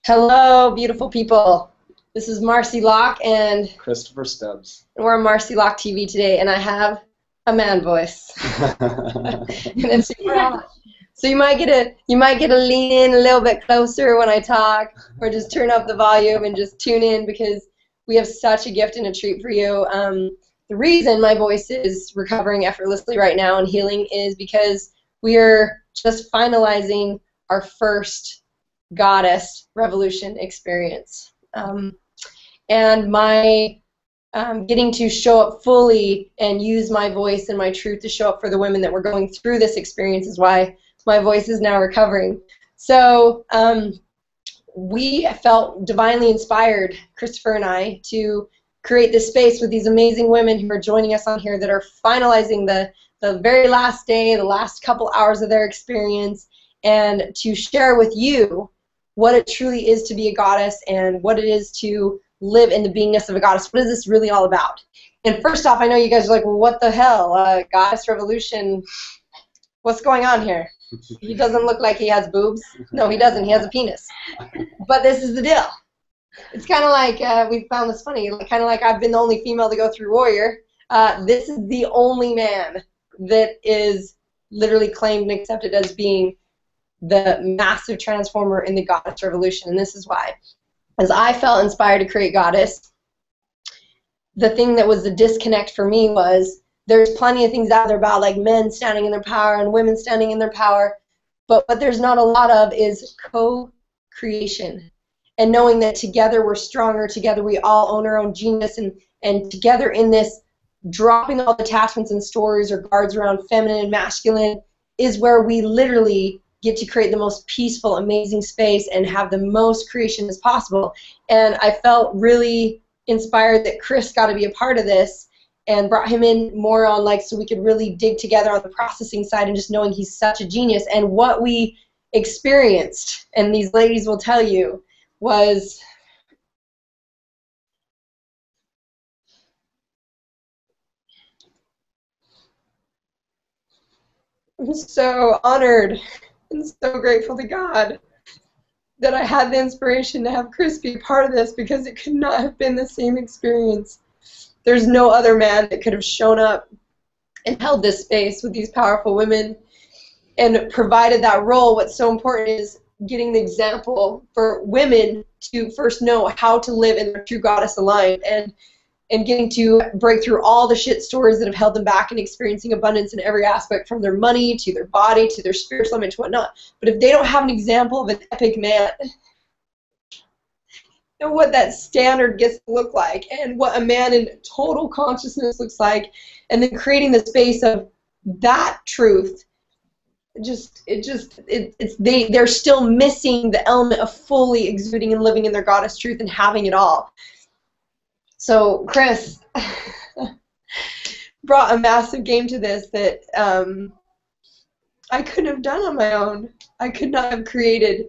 Hello, beautiful people. This is Marci Locke and Christopher Stubbs. we're on Marci Locke TV today, and I have a man voice. And it's super hot. So you might get to lean in a little bit closer when I talk, or just turn up the volume and just tune in because we have such a gift and a treat for you. The reason my voice is recovering effortlessly right now and healing is because we are just finalizing our first Goddess Revolution experience. And my getting to show up fully and use my voice and my truth to show up for the women that were going through this experience is why my voice is now recovering. So we felt divinely inspired, Christopher and I, to create this space with these amazing women who are joining us on here that are finalizing the very last day, the last couple hours of their experience, and to share with you what it truly is to be a goddess and what it is to live in the beingness of a goddess. What is this really all about? And first off, I know you guys are like, well, what the hell? Goddess Revolution, what's going on here? He doesn't look like he has boobs. No, he doesn't. He has a penis. But this is the deal. It's kind of like, we found this funny, kind of like I've been the only female to go through Warrior. This is the only man that is literally claimed and accepted as being the massive transformer in the Goddess Revolution, and this is why. As I felt inspired to create Goddess, the thing that was the disconnect for me was there's plenty of things out there about like men standing in their power and women standing in their power, but what there's not a lot of is co-creation and knowing that together we're stronger, together we all own our own genius, and together in this dropping all the attachments and stories or guards around feminine and masculine is where we literally get to create the most peaceful, amazing space and have the most creation as possible. And I felt really inspired that Chris got to be a part of this and brought him in more on like so we could really dig together on the processing side and just knowing he's such a genius. And what we experienced, and these ladies will tell you, was I'm so honored and so grateful to God that I had the inspiration to have Chris be a part of this because it could not have been the same experience. There's no other man that could have shown up and held this space with these powerful women and provided that role. What's so important is getting the example for women to first know how to live in their true goddess aligned and getting to break through all the shit stories that have held them back and experiencing abundance in every aspect, from their money to their body to their spiritual image, whatnot. But if they don't have an example of an epic man, and what that standard gets to look like, and what a man in total consciousness looks like, and then creating the space of that truth, they're still missing the element of fully exuding and living in their goddess truth and having it all. So Chris brought a massive game to this that I couldn't have done on my own. I could not have created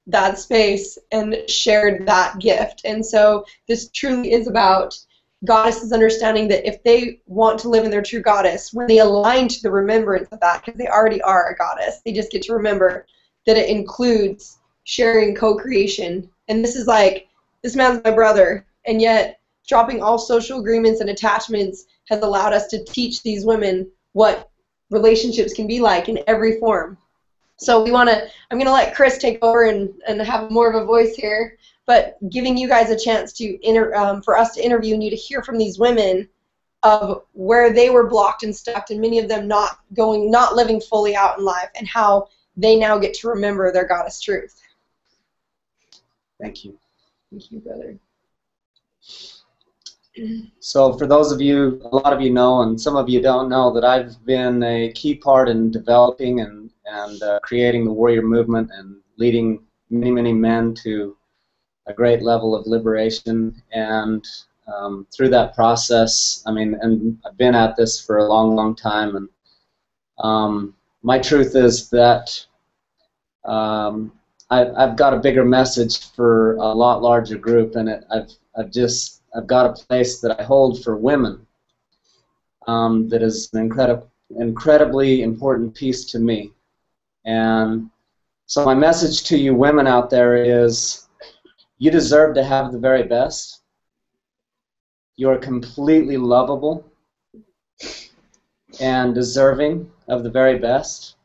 that space and shared that gift. And so this truly is about goddesses understanding that if they want to live in their true goddess, when they align to the remembrance of that, because they already are a goddess, they just get to remember that it includes sharing co-creation. And this is like, this man's my brother, and yet dropping all social agreements and attachments has allowed us to teach these women what relationships can be like in every form. So I'm going to let Chris take over and have more of a voice here, but giving you guys a chance to for us to interview and you to hear from these women of where they were blocked and stuck, and many of them not living fully out in life, and how they now get to remember their goddess truth. Thank you. Thank you, brother. So for those of you, a lot of you know, and some of you don't know, that I've been a key part in developing and creating the warrior movement and leading many, many men to a great level of liberation. And through that process, I mean, and I've been at this for a long, long time. And my truth is that I've got a bigger message for a lot larger group, and I've got a place that I hold for women that is an incredibly important piece to me. And so my message to you women out there is You deserve to have the very best. You're completely lovable and deserving of the very best.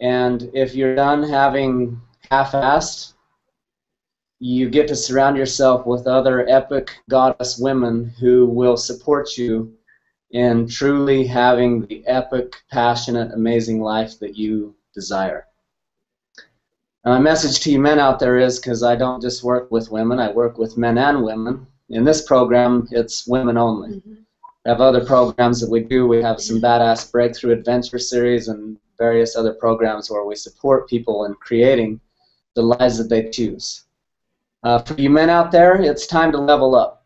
And if you're done having half-assed, you get to surround yourself with other epic goddess women who will support you in truly having the epic, passionate, amazing life that you desire. My message to you men out there is, because I don't just work with women, I work with men and women. In this program, it's women only. Mm-hmm. We have other programs that we do. We have some badass breakthrough adventure series and various other programs where we support people in creating the lives that they choose. For you men out there, it's time to level up.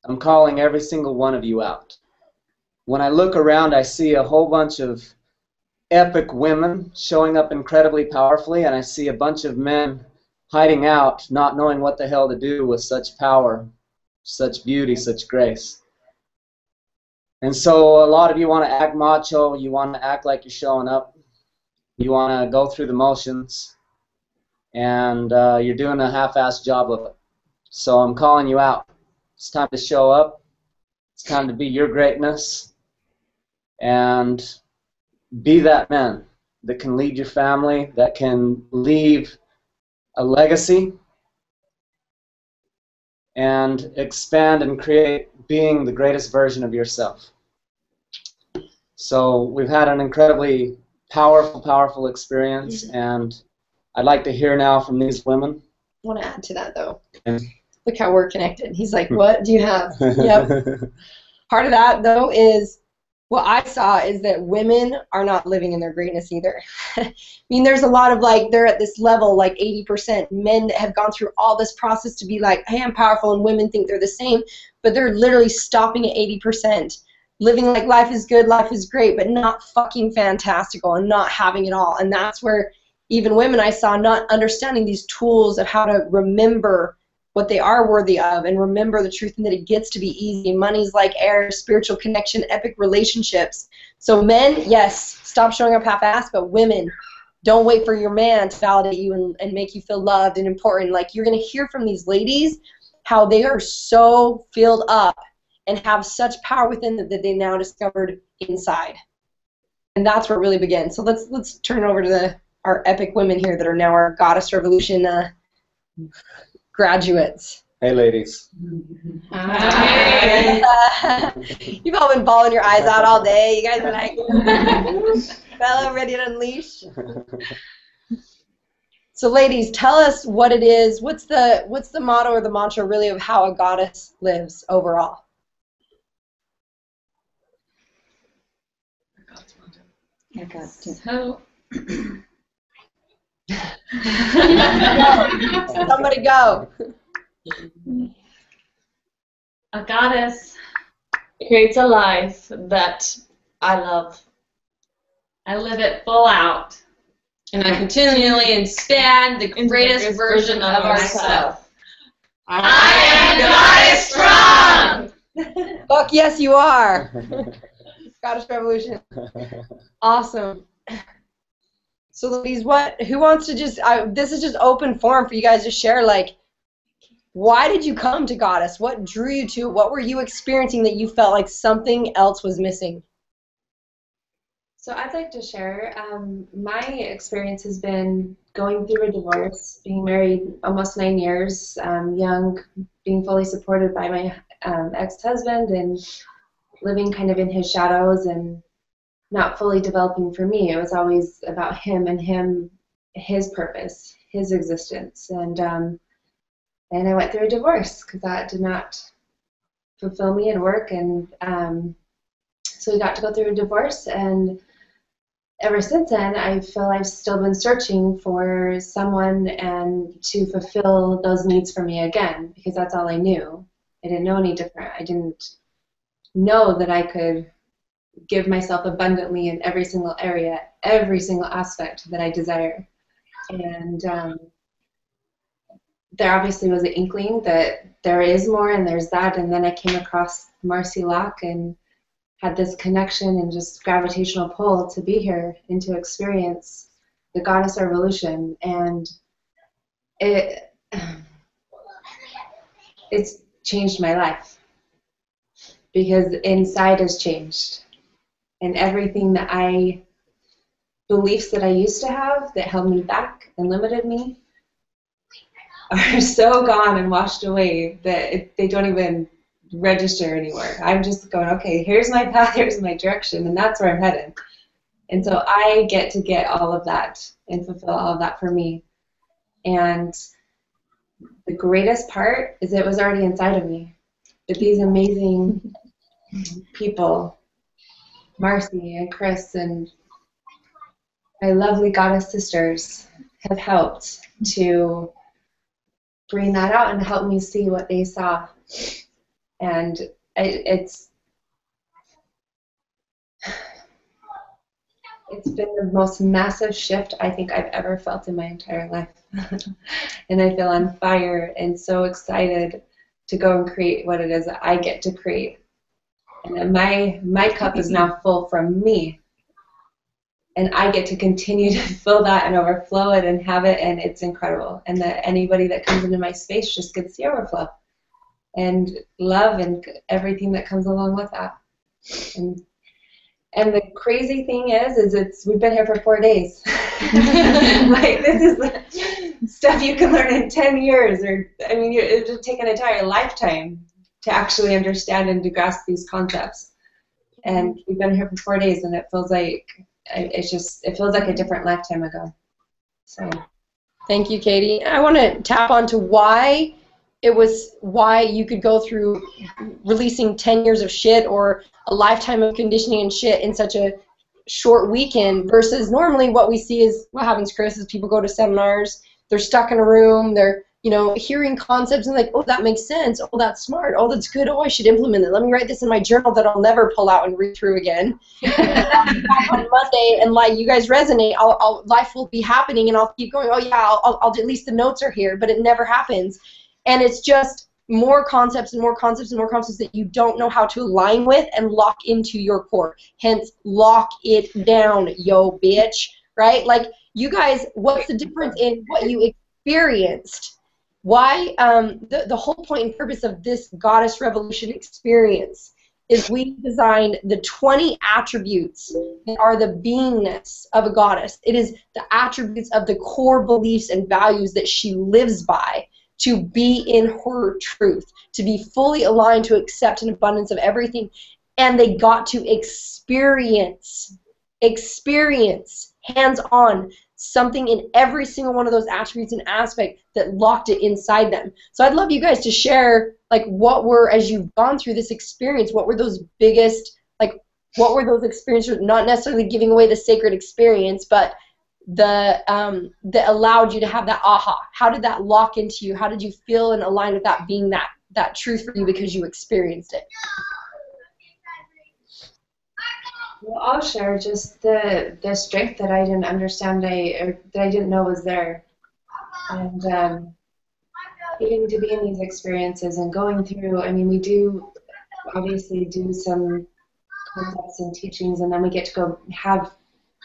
I'm calling every single one of you out. When I look around, I see a whole bunch of epic women showing up incredibly powerfully, and I see a bunch of men hiding out, not knowing what the hell to do with such power, such beauty, such grace. And so a lot of you want to act macho, you want to act like you're showing up, you want to go through the motions, and you're doing a half-assed job of it. So I'm calling you out. It's time to show up. It's time to be your greatness and be that man that can lead your family, that can leave a legacy and expand and create being the greatest version of yourself. So we've had an incredibly powerful experience, and I'd like to hear now from these women. I want to add to that, though. Okay. Look how we're connected. He's like, what do you have? Yep. Part of that, though, is what I saw is that women are not living in their greatness either. I mean, there's a lot of, like, they're at this level, like 80% men that have gone through all this process to be like, hey, I'm powerful, and women think they're the same, but they're literally stopping at 80%. Living like life is good, life is great, but not fucking fantastical and not having it all. And that's where even women I saw not understanding these tools of how to remember what they are worthy of and remember the truth and that it gets to be easy. Money's like air, spiritual connection, epic relationships. So men, yes, stop showing up half-assed, but women, don't wait for your man to validate you and make you feel loved and important. Like, you're going to hear from these ladies how they are so filled up and have such power within them that they now discovered inside. And that's where it really begins. So let's turn it over to our epic women here that are now our Goddess Revolution graduates. Hey, ladies. Hi. You've all been bawling your eyes out all day. You guys are like, Bella, ready to unleash? So, ladies, tell us what it is. What's the motto or the mantra really of how a goddess lives overall? I got to. So, Somebody go. a goddess creates a life that I love. I live it full out. And I continually expand the greatest version of ourselves. I am goddess strong! Fuck yes, you are. Goddess Revolution. Awesome. So, ladies, who wants to just, this is just open forum for you guys to share, like, why did you come to Goddess? What drew you to it? What were you experiencing that you felt like something else was missing? So I'd like to share. My experience has been going through a divorce, being married almost 9 years, young, being fully supported by my ex-husband, and living kind of in his shadows and not fully developing for me. It was always about him and his purpose, his existence. And I went through a divorce because that did not fulfill me and work. And so we got to go through a divorce. And ever since then, I feel I've still been searching for someone and to fulfill those needs for me again, because that's all I knew. I didn't know any different. I didn't know that I could give myself abundantly in every single area, every single aspect that I desire. And there obviously was an inkling that there is more and there's that, and then I came across Marci and had this connection and just gravitational pull to be here and to experience the Goddess Revolution. And it's changed my life because inside has changed, and everything that beliefs that I used to have that held me back and limited me are so gone and washed away that they don't even register anymore. I'm just going, okay, here's my path, here's my direction, and that's where I'm headed. And so I get to get all of that and fulfill all of that for me. And the greatest part is it was already inside of me. But these amazing people, Marci and Chris and my lovely goddess sisters, have helped to bring that out and help me see what they saw. And it's been the most massive shift I think I've ever felt in my entire life. And I feel on fire and so excited to go and create what it is that I get to create. And then my cup is now full from me. And I get to continue to fill that and overflow it and have it, and it's incredible. And that anybody that comes into my space just gets the overflow and love and everything that comes along with that. And the crazy thing is we've been here for 4 days. Like, this is the stuff you can learn in 10 years, or I mean, it would take an entire lifetime to actually understand and to grasp these concepts. And we've been here for 4 days, and it feels like it feels like a different lifetime ago. So, thank you, Katie. I want to tap onto why you could go through releasing 10 years of shit or a lifetime of conditioning and shit in such a short weekend versus normally what we see is what happens, Chris, is people go to seminars, they're stuck in a room, they're hearing concepts and like, oh, that makes sense, oh, that's smart, oh, that's good, oh, I should implement it, let me write this in my journal that I'll never pull out and read through again. On Monday, and like you guys resonate, life will be happening and I'll keep going, oh yeah, I'll at least the notes are here, but it never happens. And it's just more concepts and more concepts and more concepts that you don't know how to align with and lock into your core. Hence, lock it down, yo bitch, right? Like, you guys, what's the difference in what you experienced? Why, the whole point and purpose of this Goddess Revolution experience is we designed the 20 attributes that are the beingness of a goddess. It is the attributes of the core beliefs and values that she lives by, to be in her truth, to be fully aligned to accept an abundance of everything. And they got to experience hands-on something in every single one of those attributes and aspects that locked it inside them. So I'd love you guys to share, like, as you've gone through this experience, what were those biggest, like, what were those experiences, not necessarily giving away the sacred experience, but that allowed you to have that aha? How did that lock into you? How did you feel and align with that being that truth for you because you experienced it? Well, I'll share just the strength that I didn't understand, that I didn't know was there. And getting to be in these experiences and going through, I mean, we do obviously do some concepts and teachings, and then we get to go have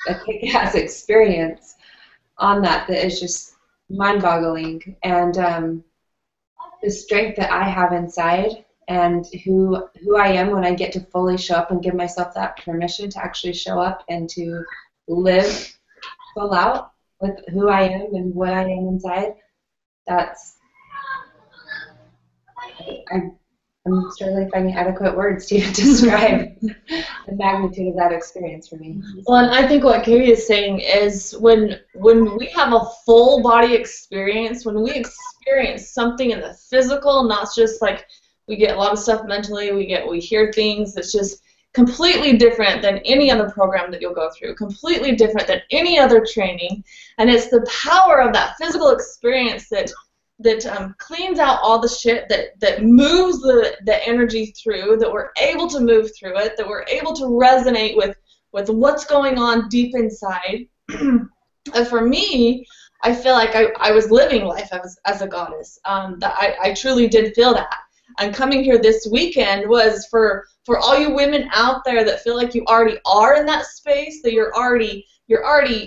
a kick-ass experience on that is just mind-boggling. And the strength that I have inside and who I am when I get to fully show up and give myself that permission to actually show up and to live full out with who I am and what I am inside, I'm struggling finding adequate words to describe the magnitude of that experience for me. Well, and I think what Katie is saying is when we have a full body experience, when we experience something in the physical, not just like we get a lot of stuff mentally, we hear things that's just completely different than any other program that you'll go through, completely different than any other training, and it's the power of that physical experience that cleans out all the shit, that moves the energy through, that we're able to move through it, that we're able to resonate with what's going on deep inside. And for me, I feel like I was living life as a goddess. That I truly did feel that. And coming here this weekend was for all you women out there that feel like you already are in that space, that you're already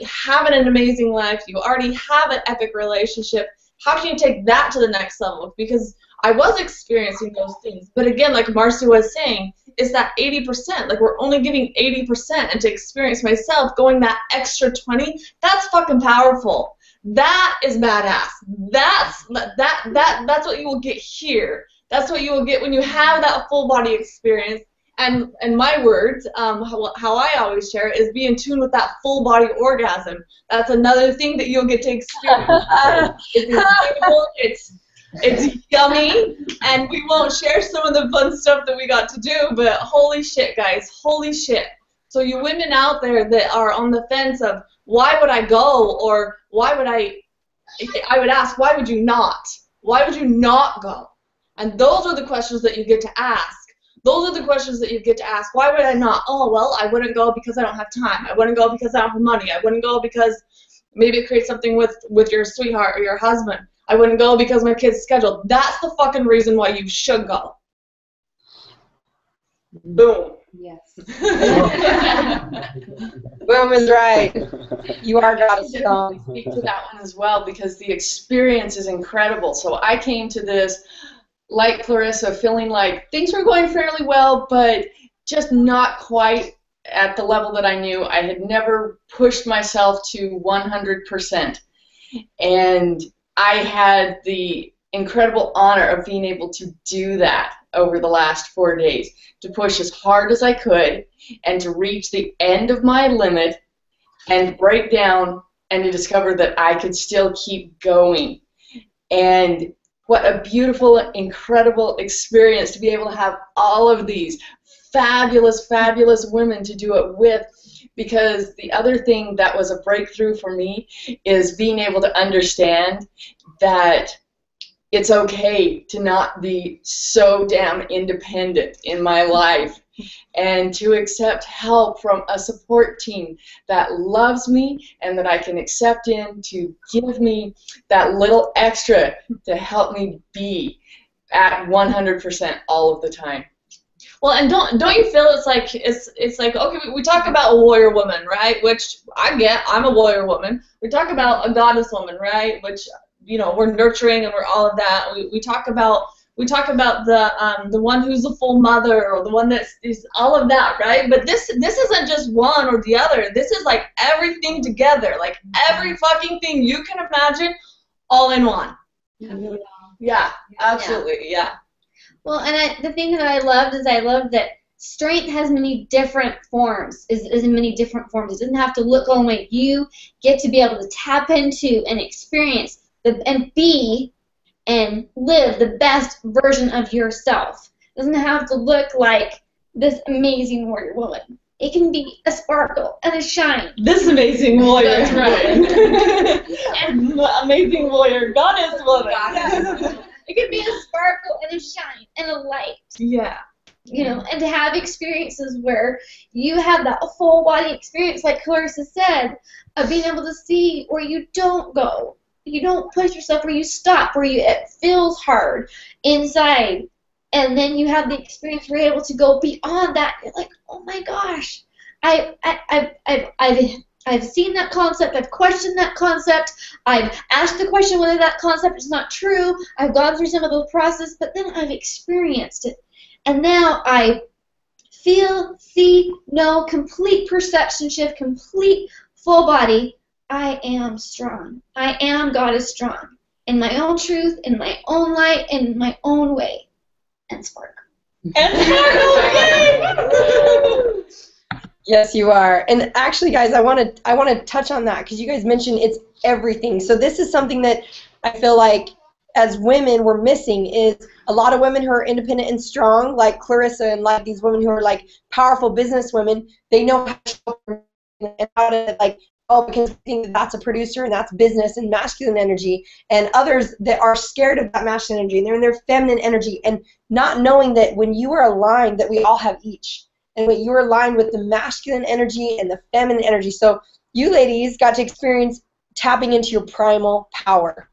having an amazing life, you already have an epic relationship. how can you take that to the next level? Because I was experiencing those things. But again, like Marci was saying, it's that 80%. Like, we're only giving 80%. And to experience myself going that extra 20, that's fucking powerful. That is badass. That's what you will get here. That's what you will get when you have that full body experience. And my words, how I always share it, is be in tune with that full body orgasm. That's another thing that you'll get to experience. It's incredible. It's yummy, and we won't share some of the fun stuff that we got to do, but holy shit, guys, holy shit. So you women out there that are on the fence of why would I go, or why would I would ask, why would you not? Why would you not go? And those are the questions that you get to ask. Those are the questions that you get to ask. Why would I not? Oh, well, I wouldn't go because I don't have time. I wouldn't go because I don't have money. I wouldn't go because maybe it creates something with your sweetheart or your husband. I wouldn't go because my kid's scheduled. That's the fucking reason why you should go. Boom. Yes. Boom is right. You are goddess strong. Speak to that one as well, because the experience is incredible. So I came to this, like Clarissa, feeling like things were going fairly well, but just not quite at the level that I knew. I had never pushed myself to 100%. And I had the incredible honor of being able to do that over the last 4 days, to push as hard as I could and to reach the end of my limit and break down and to discover that I could still keep going. And what a beautiful, incredible experience to be able to have all of these fabulous, fabulous women to do it with. Because the other thing that was a breakthrough for me is being able to understand that it's okay to not be so damn independent in my life, and to accept help from a support team that loves me and that I can accept in to give me that little extra to help me be at 100% all of the time. Well, and don't you feel it's like okay, we talk about a warrior woman, right? Which I get. I'm a warrior woman. We talk about a goddess woman, right? Which, you know, we're nurturing and we're all of that. We talk about the one who's the full mother, or the one that is all of that, right? But this isn't just one or the other. This is like everything together, like every fucking thing you can imagine, all in one. Yeah, absolutely, yeah. Well, and the thing that I loved is I loved that strength has many different forms, is in many different forms. It doesn't have to look one way. You get to be able to tap into and experience and be and live the best version of yourself. It doesn't have to look like this amazing warrior woman. It can be a sparkle and a shine. This amazing warrior. That's right. Amazing warrior, goddess woman. It can be a sparkle and a shine and a light. Yeah. You know, and to have experiences where you have that full body experience, like Clarissa said, of being able to see where you don't go. You don't push yourself, where you stop, where it feels hard inside. And then you have the experience where you're able to go beyond that. You're like, oh my gosh, I've seen that concept, I've questioned that concept, I've asked the question whether that concept is not true, I've gone through some of the process, but then I've experienced it. And now I feel, see, know, complete perception shift, complete full body. I am strong. I am goddess strong. In my own truth, in my own light, in my own way. And spark. And sparkle! Yes, you are. And actually, guys, I want to touch on that, because you guys mentioned it's everything. So this is something that I feel like as women we're missing, is a lot of women who are independent and strong, like Clarissa, and like these women who are like powerful business women. They know how to show up and how to, like, oh, because they think that's a producer and that's business and masculine energy, and others that are scared of that masculine energy and they're in their feminine energy, and not knowing that when you are aligned, that we all have each, and when you're aligned with the masculine energy and the feminine energy. So you ladies got to experience tapping into your primal power.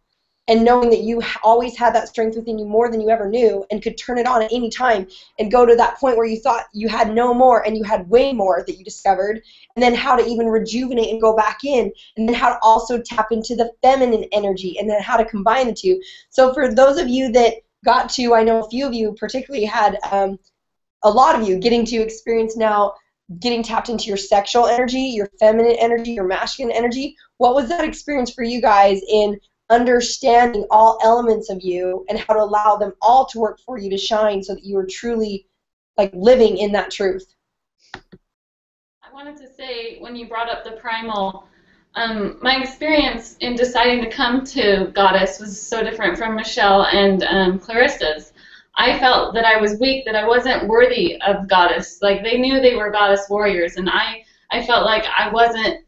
and knowing that you always had that strength within you more than you ever knew and could turn it on at any time and go to that point where you thought you had no more and you had way more that you discovered, and then how to even rejuvenate and go back in, and then how to also tap into the feminine energy, and then how to combine the two. So for those of you that got to, I know a few of you particularly had, a lot of you getting to experience now getting tapped into your sexual energy, your feminine energy, your masculine energy. What was that experience for you guys in understanding all elements of you and how to allow them all to work for you to shine so that you are truly like living in that truth? I wanted to say, when you brought up the primal, my experience in deciding to come to Goddess was so different from Michelle and Clarissa's. I felt that I was weak, that I wasn't worthy of Goddess. Like, they knew they were Goddess warriors, and I felt like I wasn't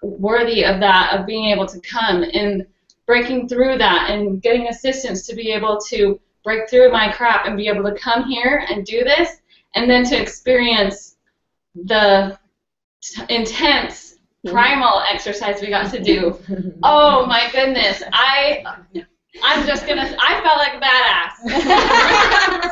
worthy of that, of being able to come and breaking through that and getting assistance to be able to break through my crap and be able to come here and do this, and then to experience the intense primal exercise we got to do. Oh my goodness, I'm just gonna, I felt like a badass.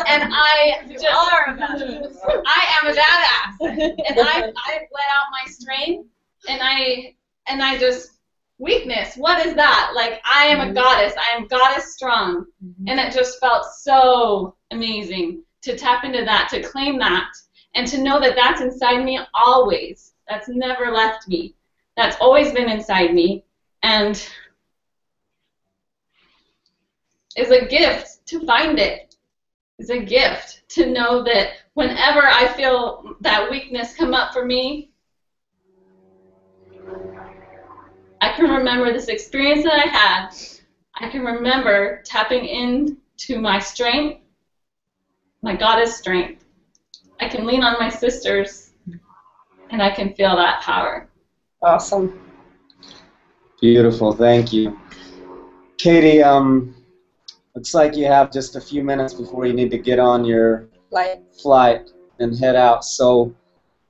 And I just are a badass. I am a badass. And I let out my strength, and I just, weakness, what is that? Like, I am a goddess. I am goddess strong. And it just felt so amazing to tap into that, to claim that, and to know that that's inside me always. That's never left me. That's always been inside me. And is a gift to find it. It's a gift to know that whenever I feel that weakness come up for me, I can remember this experience that I had. I can remember tapping into my strength, my goddess strength. I can lean on my sisters, and I can feel that power. Awesome. Beautiful, thank you. Katie, looks like you have just a few minutes before you need to get on your flight and head out. So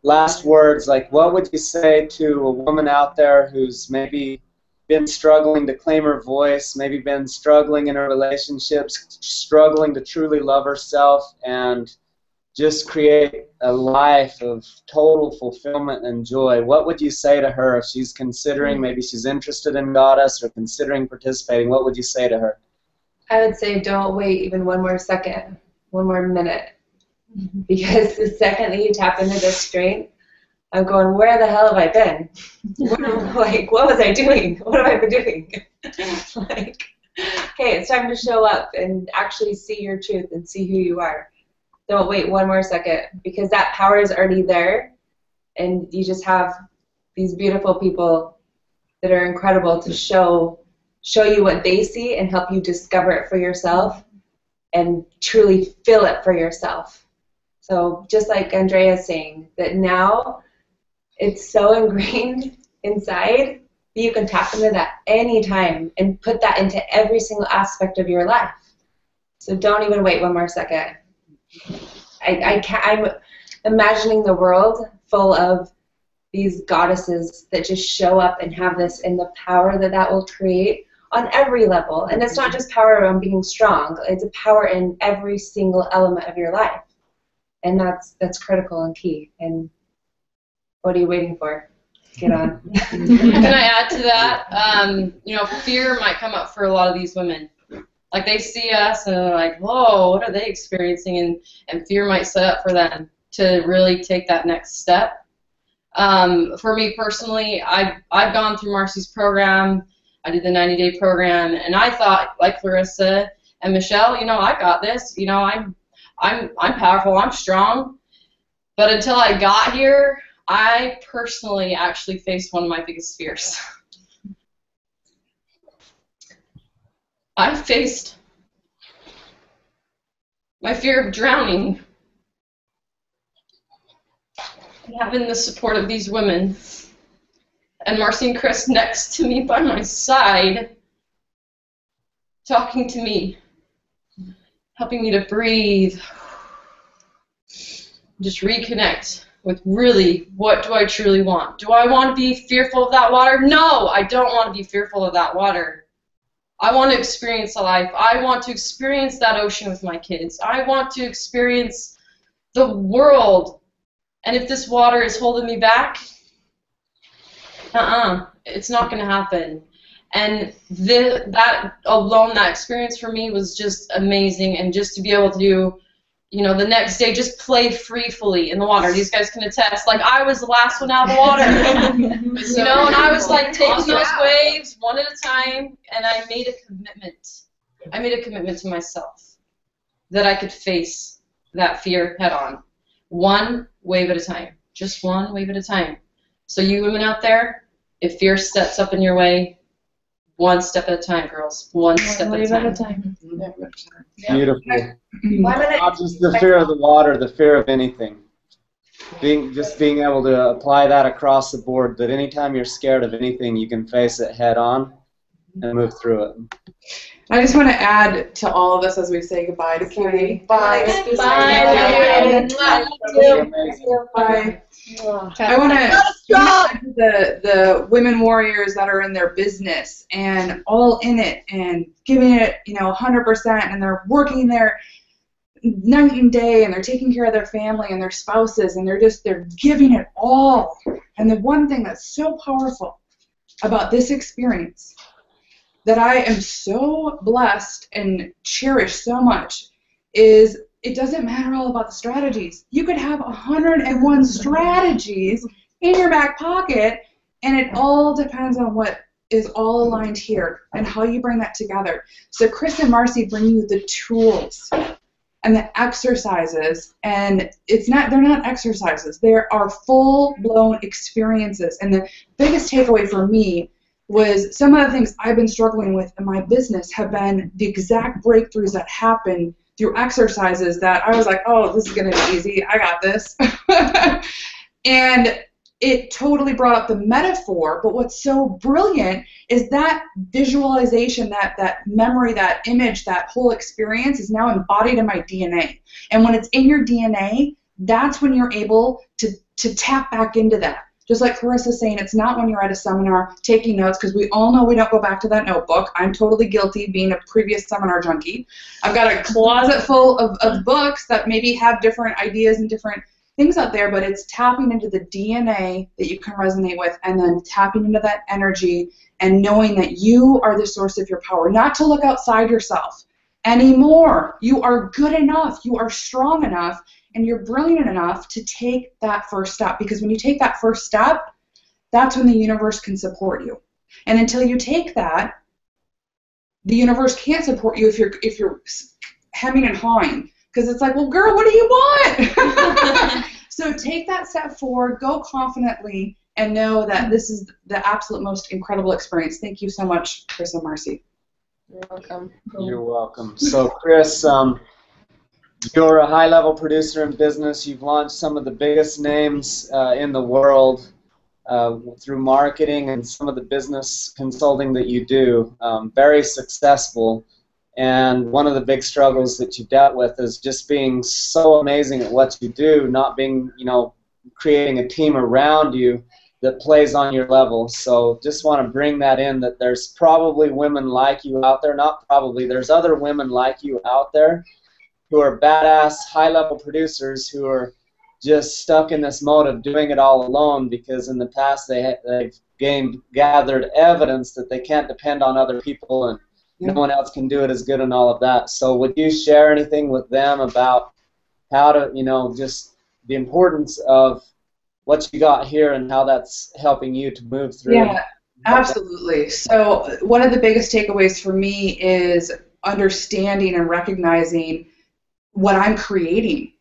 last words, like, what would you say to a woman out there who's maybe been struggling to claim her voice, maybe been struggling in her relationships, struggling to truly love herself and just create a life of total fulfillment and joy? What would you say to her if she's considering, maybe she's interested in Goddess or considering participating? What would you say to her? I would say don't wait even one more second, one more minute. Because the second that you tap into this strength, I'm going, where the hell have I been? What was I doing? What have I been doing? Like, okay, it's time to show up and actually see your truth and see who you are. Don't wait one more second, because that power is already there, and you just have these beautiful people that are incredible to show you what they see and help you discover it for yourself and truly feel it for yourself. So just like Andrea's saying, that now it's so ingrained inside that you can tap into that anytime and put that into every single aspect of your life. So don't even wait one more second. I'm imagining the world full of these goddesses that just show up and have this, and the power that that will create on every level. And it's not just power on being strong, it's a power in every single element of your life. And that's critical and key. And what are you waiting for? Get on. Can I add to that? You know, fear might come up for a lot of these women. Like, they see us and they're like, whoa, what are they experiencing? And fear might set up for them to really take that next step. For me personally, I've gone through Marci's program. I did the 90-day program, and I thought, like Clarissa and Michelle, you know, I got this. You know, I'm powerful. I'm strong. But until I got here, I personally actually faced one of my biggest fears. I faced my fear of drowning. And having the support of these women, and Marci and Chris next to me by my side, talking to me, helping me to breathe, just reconnect with really, what do I truly want? Do I want to be fearful of that water? No, I don't want to be fearful of that water. I want to experience a life. I want to experience that ocean with my kids. I want to experience the world. And if this water is holding me back, it's not going to happen. And that alone, that experience for me was just amazing. And just to be able to do, you know, the next day, just play freely in the water. These guys can attest. Like, I was the last one out of the water. You know, and I was like taking those waves one at a time, and I made a commitment. I made a commitment to myself that I could face that fear head on. One wave at a time. Just one wave at a time. So you women out there, if fear steps up in your way, one step at a time, girls. One step at a time. Beautiful. Not just the fear of the water, the fear of anything. Being able to apply that across the board, that anytime you're scared of anything, you can face it head on and move through it. I just want to add to all of this as we say goodbye to Katie. Bye. Bye. Bye. I want to add to the women warriors that are in their business and all in it and giving it, you know, 100%, and they're working there night and day, and they're taking care of their family and their spouses, and they're giving it all. And the one thing that's so powerful about this experience that I am so blessed and cherish so much is it doesn't matter all about the strategies. You could have 101 strategies in your back pocket, and it all depends on what is all aligned here and how you bring that together. So Chris and Marci bring you the tools and the exercises, and they're not exercises. They are full-blown experiences. And the biggest takeaway for me was some of the things I've been struggling with in my business have been the exact breakthroughs that happen through exercises that I was like, oh, this is going to be easy. I got this. And it totally brought up the metaphor, but what's so brilliant is that visualization, that memory, that image, that whole experience is now embodied in my DNA. And when it's in your DNA, that's when you're able to tap back into that. Just like Clarissa's saying, it's not when you're at a seminar taking notes, because we all know we don't go back to that notebook. I'm totally guilty being a previous seminar junkie. I've got a closet full of books that maybe have different ideas and different things out there, but it's tapping into the DNA that you can resonate with, and then tapping into that energy and knowing that you are the source of your power, not to look outside yourself anymore. You are good enough, you are strong enough, and you're brilliant enough to take that first step, because when you take that first step, that's when the universe can support you. And until you take that, the universe can't support you if you're hemming and hawing, because it's like, well, girl, what do you want? So take that step forward, go confidently, and know that this is the absolute most incredible experience. Thank you so much, Chris and Marci. You're welcome. You're welcome. So, Chris, you're a high-level producer in business. You've launched some of the biggest names in the world through marketing and some of the business consulting that you do. Very successful. And one of the big struggles that you dealt with is just being so amazing at what you do, not being, creating a team around you that plays on your level. So just want to bring that in, that there's probably women like you out there. Not probably, there's other women like you out there who are badass, high-level producers who are just stuck in this mode of doing it all alone, because in the past they've gathered evidence that they can't depend on other people and no one else can do it as good and all of that. So would you share anything with them about how to, just the importance of what you got here and how that's helping you to move through? Yeah, absolutely. So one of the biggest takeaways for me is understanding and recognizing what I'm creating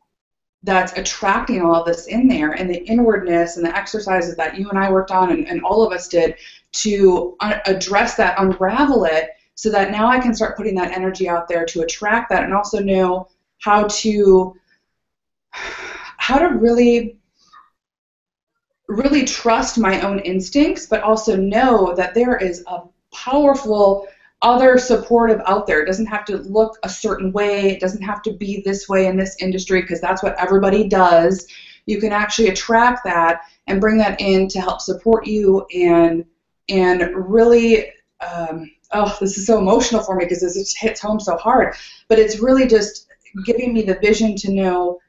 that's attracting all of this in there, and the inwardness and the exercises that you and I worked on and all of us did to address that, unravel it, so that now I can start putting that energy out there to attract that, and also know how to really trust my own instincts, but also know that there is a powerful other supportive out there. It doesn't have to look a certain way. It doesn't have to be this way in this industry, because that's what everybody does. You can actually attract that and bring that in to help support you and really oh, this is so emotional for me because this just hits home so hard. But it's really just giving me the vision to know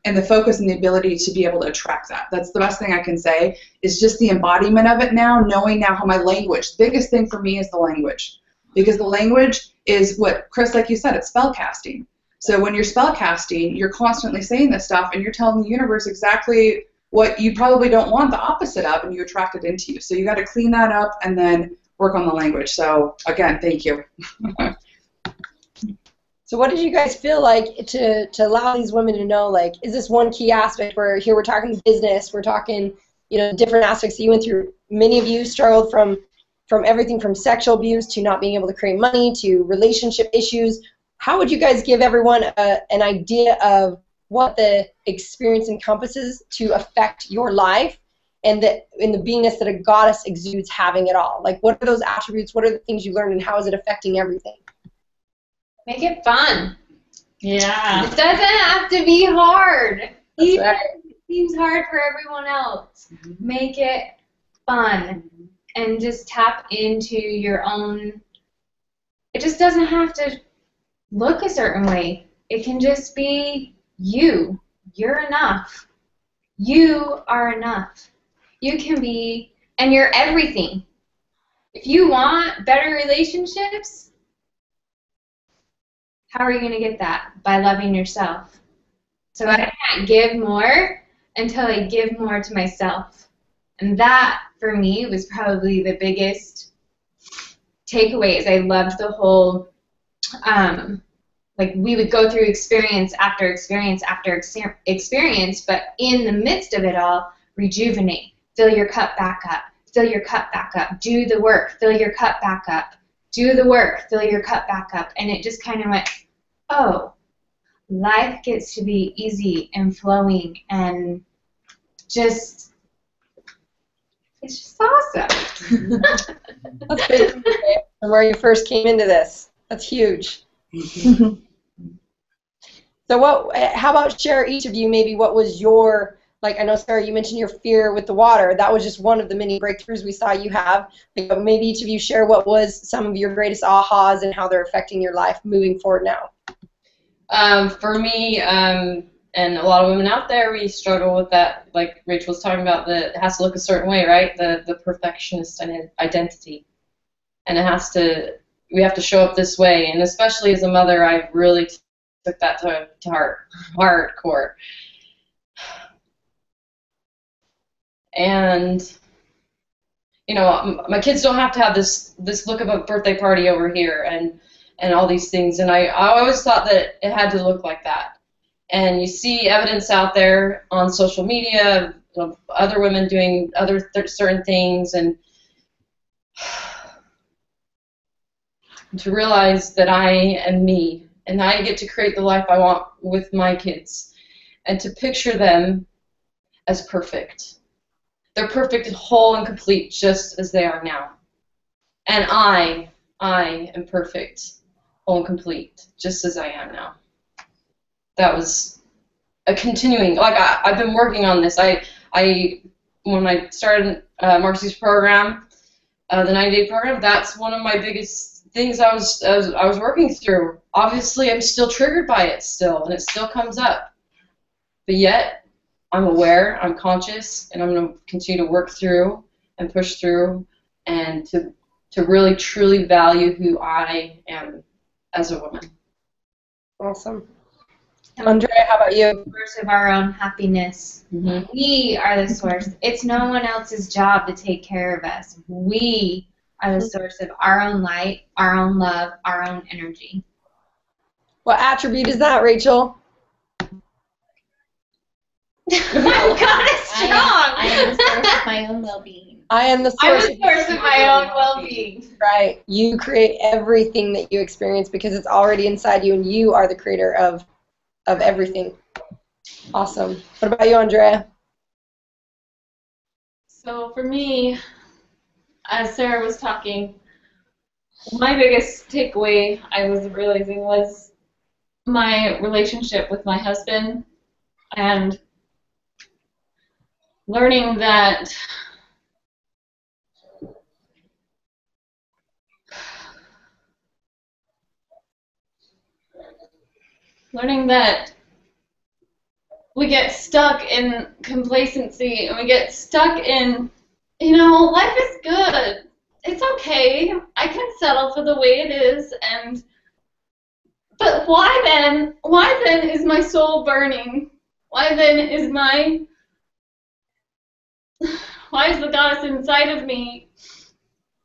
and the focus and the ability to be able to attract that. That's the best thing I can say, is just the embodiment of it now, knowing now how my language, the biggest thing for me is the language. Because the language is what, Chris, like you said, it's spell casting. So when you're spell casting, you're constantly saying this stuff and you're telling the universe exactly what you probably don't want, the opposite of, and you attract it into you. So you got to clean that up and then work on the language. So again, thank you. So what did you guys feel like to allow these women to know, like, is this one key aspect where here we're talking business, we're talking, you know, different aspects that you went through. Many of you struggled from everything from sexual abuse to not being able to create money to relationship issues. How would you guys give everyone an idea of what the experience encompasses to affect your life and in the beingness that a goddess exudes having it all? Like, what are those attributes? What are the things you learned, and how is it affecting everything? Make it fun. Yeah. It doesn't have to be hard. Even right. if it seems hard for everyone else, make it fun and just tap into your own. It just doesn't have to look a certain way. It can just be you. You're enough. You are enough. You can be, and you're everything. If you want better relationships, how are you going to get that? By loving yourself. So I can't give more until I give more to myself. And that, for me, was probably the biggest takeaway. Is I loved the whole, like, we would go through experience after experience after experience, but in the midst of it all, rejuvenate. Fill your cup back up. Fill your cup back up. Do the work. Fill your cup back up. Do the work, fill your cup back up. And it just kind of went, oh, life gets to be easy and flowing and just, it's just awesome. That's big from where you first came into this. That's huge. So how about share each of you maybe what was your, like, I know, Sarah, you mentioned your fear with the water. That was just one of the many breakthroughs we saw you have. Like, maybe each of you share what was some of your greatest ahas and how they're affecting your life moving forward now. For me, and a lot of women out there, we struggle with that, like Rachel was talking about, that it has to look a certain way, right? The perfectionist identity. And we have to show up this way. And especially as a mother, I really took that to heart, hardcore. And, you know, my kids don't have to have this look of a birthday party over here and all these things. And I always thought that it had to look like that. And you see evidence out there on social media of other women doing certain things, and to realize that I am me, and I get to create the life I want with my kids, and to picture them as perfect. They're perfect and whole and complete just as they are now. And I am perfect, whole and complete, just as I am now. That was a continuing, like I've been working on this. When I started Marci's program, the 90-day program, that's one of my biggest things I was working through. Obviously, I'm still triggered by it still, and it still comes up. But yet, I'm aware, I'm conscious, and I'm going to continue to work through and push through, and to really truly value who I am as a woman. Awesome. Andrea, how about you? Source of our own happiness. Mm-hmm. We are the source. It's no one else's job to take care of us. We are the source of our own light, our own love, our own energy. What attribute is that, Rachel? My God, it's strong. I am the source of my own well-being. I am the I'm source. the source of my own well-being. Right. You create everything that you experience because it's already inside you, and you are the creator of everything. Awesome. What about you, Andrea? So for me, as Sarah was talking, my biggest takeaway I was realizing was my relationship with my husband, and learning that Learning that we get stuck in complacency and we get stuck in, life is good. It's okay. I can settle for the way it is. But why then? Why then is my soul burning? Why then is why is the goddess inside of me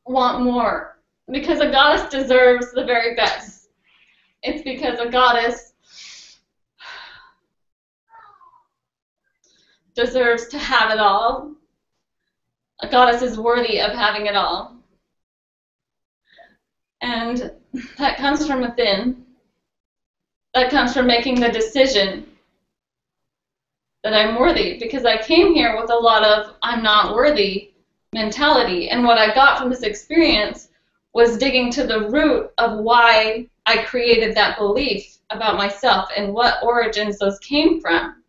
want more? Because a goddess deserves the very best. It's because a goddess deserves to have it all. A goddess is worthy of having it all. And that comes from within. That comes from making the decision that I'm worthy, because I came here with a lot of I'm not worthy mentality. And what I got from this experience was digging to the root of why I created that belief about myself and what origins those came from.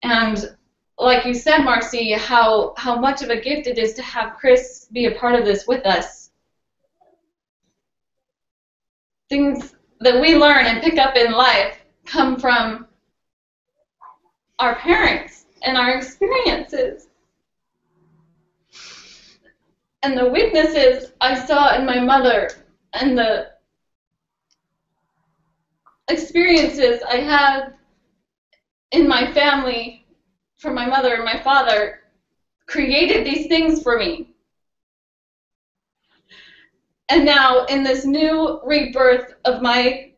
And like you said, Marci, how much of a gift it is to have Chris be a part of this with us. Things that we learn and pick up in life come from our parents and our experiences. And the weaknesses I saw in my mother and the experiences I had in my family from my mother and my father created these things for me. And now in this new rebirth of my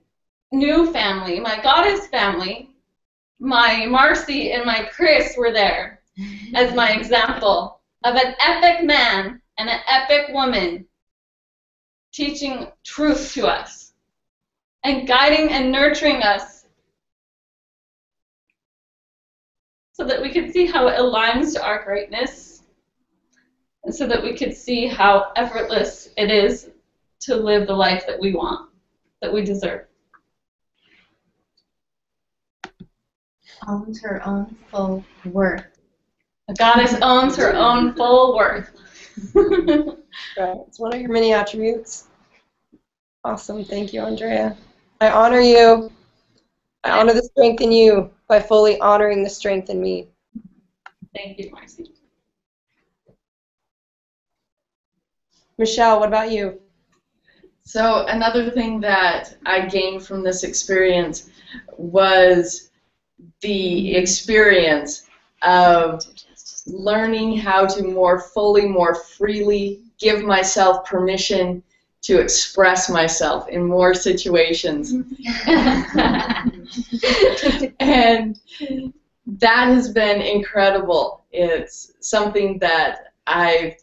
new family, my goddess family, my Marci and my Chris were there as my example of an epic man and an epic woman teaching truth to us and guiding and nurturing us so that we could see how it aligns to our greatness and so that we could see how effortless it is to live the life that we want, that we deserve. Owns her own full worth. A goddess owns her own full worth. Right. It's one of your many attributes. Awesome. Thank you, Andrea. I honor you. I honor the strength in you by fully honoring the strength in me. Thank you, Marci. Michelle, what about you? So another thing that I gained from this experience was the experience of learning how to more fully, more freely give myself permission to express myself in more situations. And that has been incredible. It's something that I've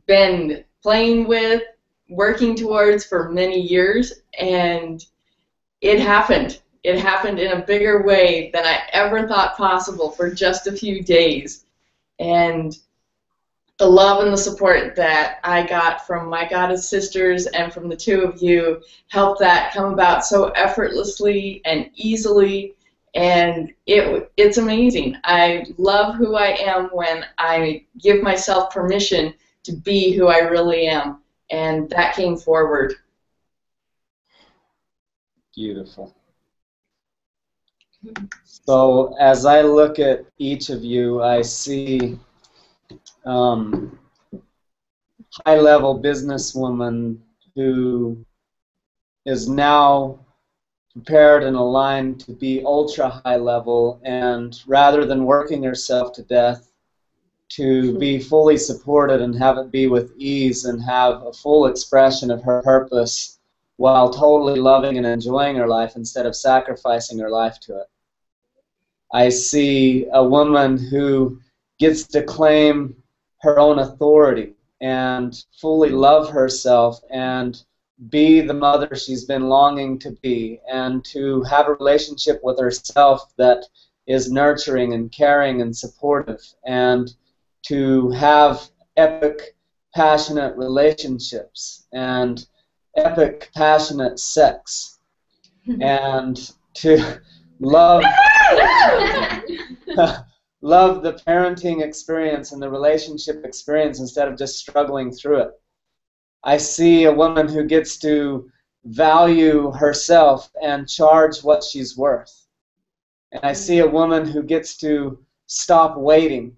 been playing with, working towards for many years, and it happened. It happened in a bigger way than I ever thought possible for just a few days. And the love and the support that I got from my goddess sisters and from the two of you helped that come about so effortlessly and easily, and it's amazing. I love who I am when I give myself permission to be who I really am, and that came forward. Beautiful. So as I look at each of you, I see high-level businesswoman who is now prepared and aligned to be ultra-high level, and rather than working herself to death, to be fully supported and have it be with ease and have a full expression of her purpose while totally loving and enjoying her life instead of sacrificing her life to it. I see a woman who gets to claim her own authority and fully love herself and be the mother she's been longing to be, and to have a relationship with herself that is nurturing and caring and supportive, and to have epic, passionate relationships and epic, passionate sex, and to love love the parenting experience and the relationship experience instead of just struggling through it. I see a woman who gets to value herself and charge what she's worth. And I see a woman who gets to stop waiting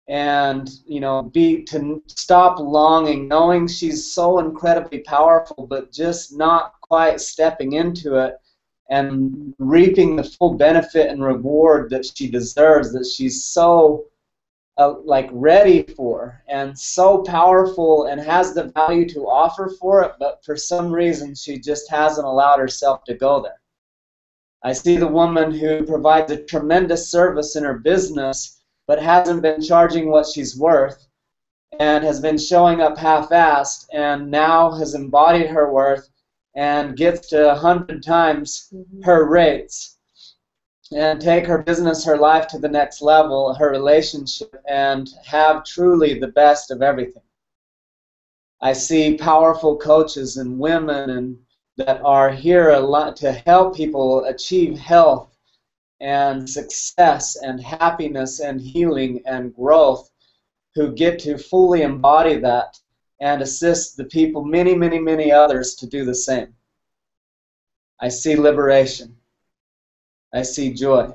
and, you know, to stop longing, knowing she's so incredibly powerful, but just not quite stepping into it and reaping the full benefit and reward that she deserves, that she's so like ready for and so powerful and has the value to offer for it, but for some reason she just hasn't allowed herself to go there. I see the woman who provides a tremendous service in her business but hasn't been charging what she's worth and has been showing up half-assed and now has embodied her worth and gets to 100 times her rates and take her business, her life to the next level, her relationship, and have truly the best of everything. I see powerful coaches and women that are here a lot to help people achieve health and success and happiness and healing and growth, who get to fully embody that and assist the people, many, many, many others, to do the same. I see liberation. I see joy.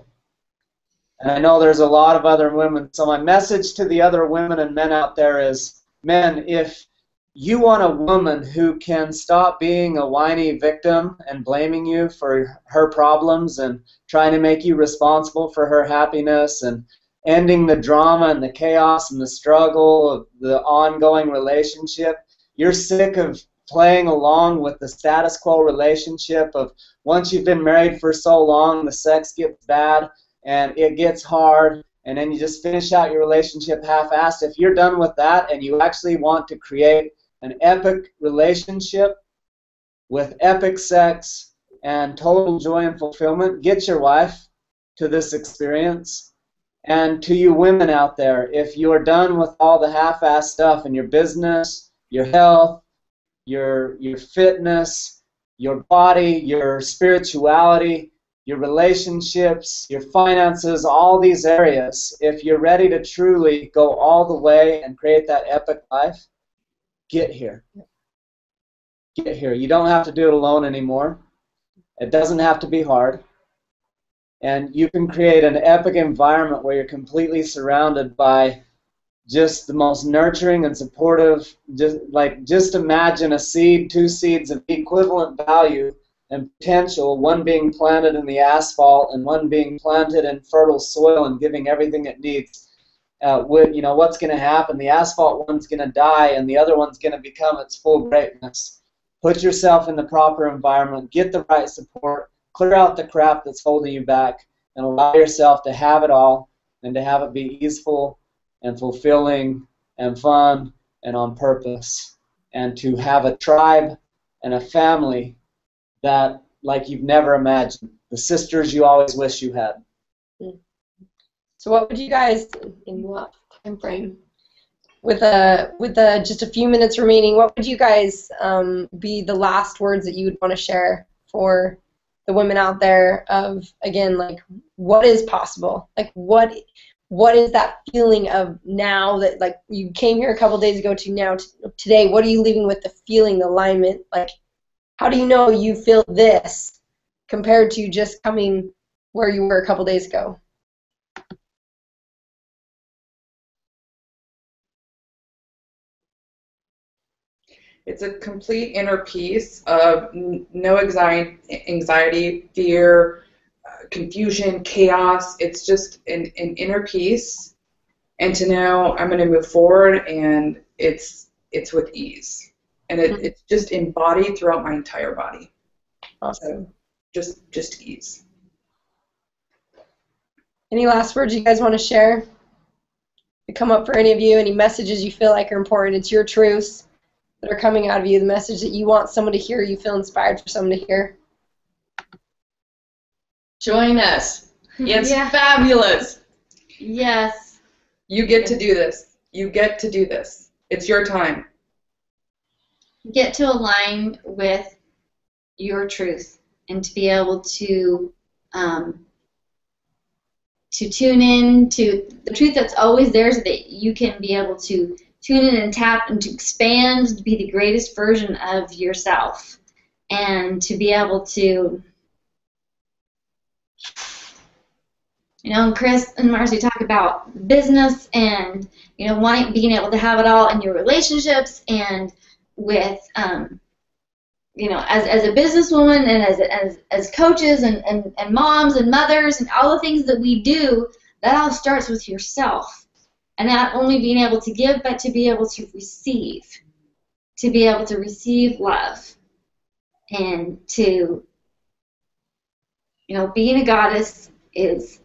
And I know there's a lot of other women. So my message to the other women and men out there is, men, if you want a woman who can stop being a whiny victim and blaming you for her problems and trying to make you responsible for her happiness and ending the drama and the chaos and the struggle of the ongoing relationship, you're sick of playing along with the status quo relationship of once you've been married for so long, the sex gets bad and it gets hard, and then you just finish out your relationship half-assed. If you're done with that and you actually want to create an epic relationship with epic sex and total joy and fulfillment, get your wife to this experience. And to you women out there, if you are done with all the half-assed stuff in your business, your health, your fitness, your body, your spirituality, your relationships, your finances, all these areas, if you're ready to truly go all the way and create that epic life, get here. Get here. You don't have to do it alone anymore. It doesn't have to be hard. And you can create an epic environment where you're completely surrounded by just the most nurturing and supportive, just imagine a seed, two seeds of equivalent value and potential, one being planted in the asphalt and one being planted in fertile soil and giving everything it needs. What's going to happen? The asphalt one's going to die and the other one's going to become its full greatness. Put yourself in the proper environment, get the right support, clear out the crap that's holding you back, and allow yourself to have it all and to have it be easeful and fulfilling and fun and on purpose, and to have a tribe and a family that like you've never imagined, the sisters you always wish you had. So what would you guys, in what time frame, with just a few minutes remaining, what would you guys be the last words that you would want to share for the women out there of, again, like, what is possible? Like, what is that feeling of now that, like, you came here a couple days ago to now today, what are you leaving with, the feeling, the alignment? Like, how do you know you feel this compared to just coming where you were a couple days ago? It's a complete inner peace of no anxiety, fear, confusion, chaos. It's just an inner peace, and to know I'm going to move forward, and it's with ease, and it's just embodied throughout my entire body. Awesome. So just ease. Any last words you guys want to share? To come up for any of you, any messages you feel like are important? It's your truths that are coming out of you, the message that you want someone to hear, you feel inspired for someone to hear. Join us. It's fabulous. Yes. You get to do this. You get to do this. It's your time. Get to align with your truth and to be able to tune in to the truth that's always there, so that you can be able to tune in and tap and to expand, to be the greatest version of yourself. and to be able to, you know, Chris and Marci talk about business and, you know, being able to have it all in your relationships and with, you know, as a businesswoman and as coaches and moms and mothers and all the things that we do, that all starts with yourself. And not only being able to give, but to be able to receive. To be able to receive love. And to, you know, being a goddess is,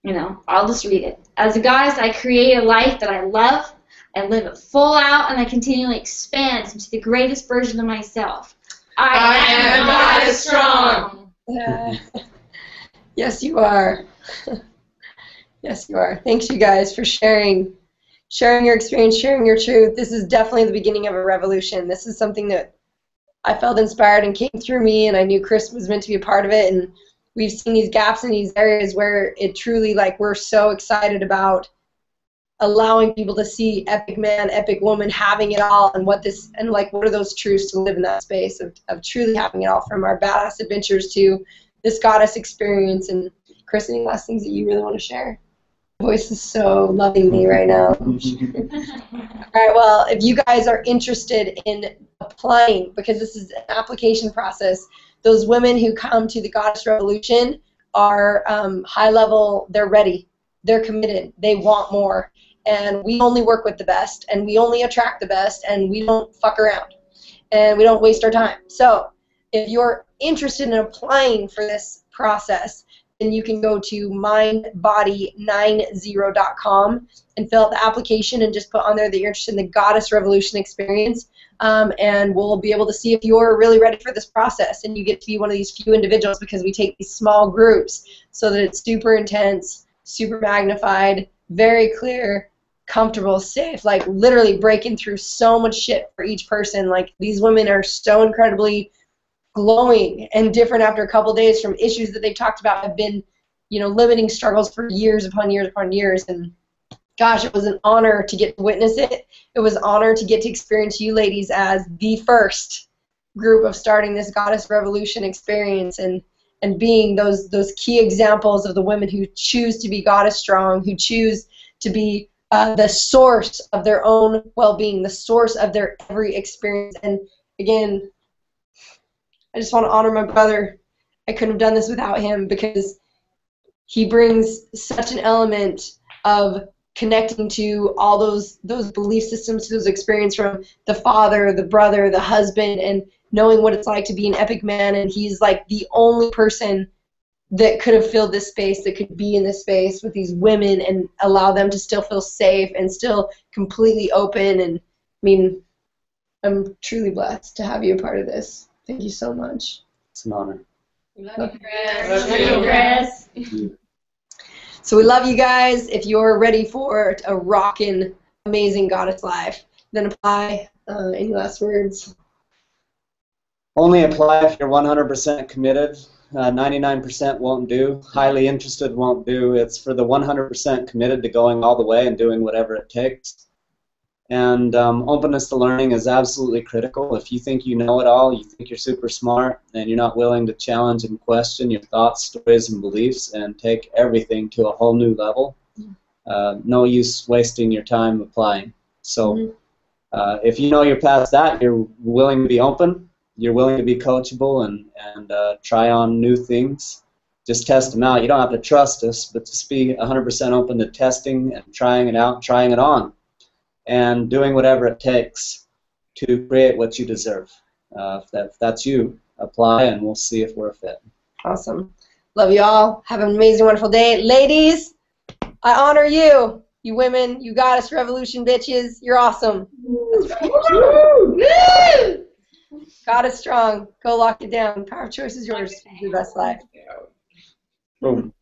you know, I'll just read it. As a goddess, I create a life that I love. I live it full out, and I continually expand into the greatest version of myself. I am a goddess strong. Yes, you are. Yes, you are. Thanks, you guys, for sharing your experience, sharing your truth. This is definitely the beginning of a revolution. This is something that I felt inspired and came through me, and I knew Chris was meant to be a part of it. And we've seen these gaps in these areas where it truly, like, we're so excited about allowing people to see epic man, epic woman having it all, and what are those truths to live in that space of truly having it all, from our badass adventures to this goddess experience. And Chris, any last things that you really want to share? My voice is so loving me right now. All right, well, if you guys are interested in applying, because this is an application process, those women who come to the Goddess Revolution are high level, they're ready, they're committed, they want more. And we only work with the best, and we only attract the best, and we don't fuck around, and we don't waste our time. So if you're interested in applying for this process, then you can go to mindbody90.com and fill out the application and just put on there that you're interested in the Goddess Revolution experience, and we'll be able to see if you're really ready for this process, and you get to be one of these few individuals, because we take these small groups so that it's super intense, super magnified, very clear, comfortable, safe, like literally breaking through so much shit for each person. Like, these women are so incredibly glowing and different after a couple days from issues that they've talked about, have been, you know, limiting struggles for years upon years upon years. And gosh, it was an honor to get to witness it. It was an honor to get to experience you ladies as the first group of starting this Goddess Revolution experience, and being those key examples of the women who choose to be goddess strong, who choose to be the source of their own well-being, the source of their every experience. And again, I just want to honor my brother. I couldn't have done this without him, because he brings such an element of connecting to all those belief systems, to those experiences from the father, the brother, the husband, and knowing what it's like to be an epic man. And he's like the only person that could have filled this space, that could be in this space with these women and allow them to still feel safe and still completely open. And I mean, I'm truly blessed to have you a part of this. Thank you so much. It's an honor. Love you, Chris. Love you, Chris. So we love you guys. If you're ready for a rockin', amazing goddess life, then apply. Any last words? Only apply if you're 100% committed. 99% won't do. Highly interested won't do. It's for the 100% committed to going all the way and doing whatever it takes. And openness to learning is absolutely critical. If you think you know it all, you think you're super smart, and you're not willing to challenge and question your thoughts, stories, and beliefs and take everything to a whole new level, no use wasting your time applying. So if you know you're past that, you're willing to be open, you're willing to be coachable and try on new things, just test them out. You don't have to trust us, but just be 100% open to testing and trying it out, trying it on, and doing whatever it takes to create what you deserve. If that's you, apply, and we'll see if we're a fit. Awesome. Love you all. Have an amazing, wonderful day. Ladies, I honor you. You women, you Goddess Revolution bitches. You're awesome. That's right. Goddess strong. Go lock it down. Power of choice is yours. Your best life. Boom.